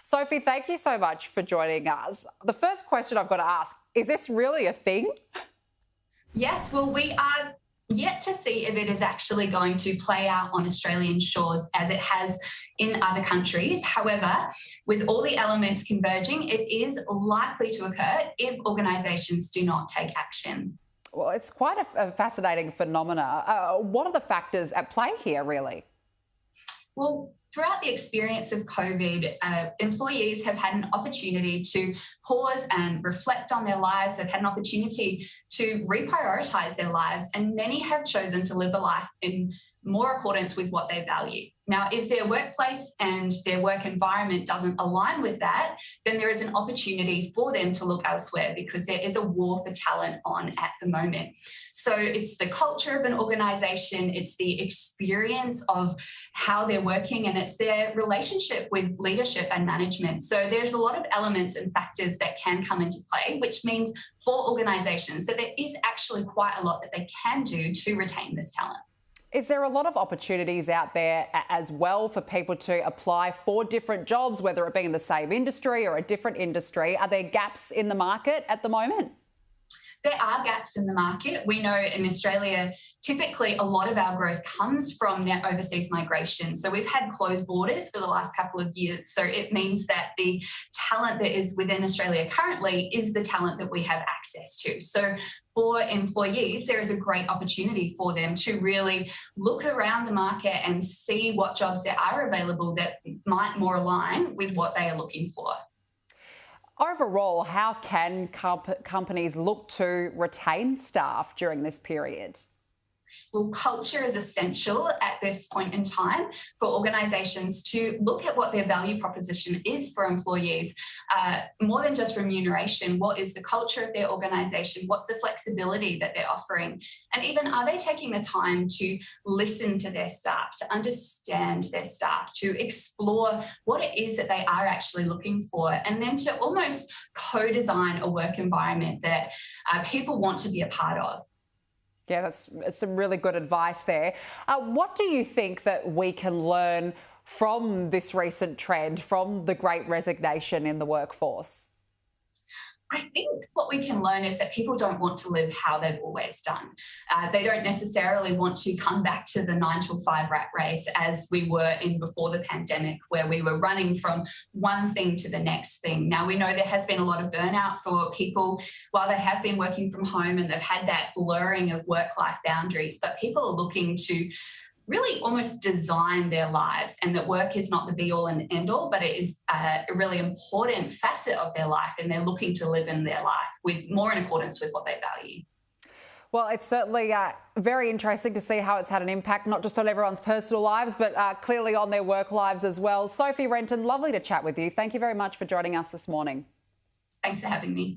Sophie, thank you so much for joining us. The first question I've got to ask, is this really a thing? Yes, well, we are yet to see if it is actually going to play out on Australian shores as it has in other countries. However, with all the elements converging, it is likely to occur if organisations do not take action. Well, it's quite a fascinating phenomena. What are the factors at play here, really? Well, throughout the experience of COVID, employees have had an opportunity to pause and reflect on their lives. They've had an opportunity to reprioritise their lives, and many have chosen to live a life in more accordance with what they value. Now, if their workplace and their work environment doesn't align with that, then there is an opportunity for them to look elsewhere because there is a war for talent on at the moment. So it's the culture of an organisation, it's the experience of how they're working, and it's their relationship with leadership and management. So there's a lot of elements and factors that can come into play, which means for organisations that there is actually quite a lot that they can do to retain this talent. Is there a lot of opportunities out there as well for people to apply for different jobs, whether it be in the same industry or a different industry? Are there gaps in the market at the moment? There are gaps in the market. We know in Australia, typically a lot of our growth comes from net overseas migration. So we've had closed borders for the last couple of years. So it means that the talent that is within Australia currently is the talent that we have access to. So for employees, there is a great opportunity for them to really look around the market and see what jobs there are available that might more align with what they are looking for. Overall, how can companies look to retain staff during this period? Well, culture is essential at this point in time for organisations to look at what their value proposition is for employees, more than just remuneration. What is the culture of their organisation? What's the flexibility that they're offering? And even, are they taking the time to listen to their staff, to understand their staff, to explore what it is that they are actually looking for, and then to almost co-design a work environment that people want to be a part of? Yeah, that's some really good advice there. What do you think that we can learn from this recent trend, from the great resignation in the workforce? I think what we can learn is that people don't want to live how they've always done. They don't necessarily want to come back to the 9 to 5 rat race as we were in before the pandemic, where we were running from one thing to the next thing. Now, we know there has been a lot of burnout for people while they have been working from home and they've had that blurring of work-life boundaries, but people are looking to really almost design their lives, and that work is not the be-all and end-all, but it is a really important facet of their life, and they're looking to live in their life with more in accordance with what they value. Well, it's certainly very interesting to see how it's had an impact, not just on everyone's personal lives, but clearly on their work lives as well. Sophie, Renton, lovely to chat with you. Thank you very much for joining us this morning. Thanks for having me.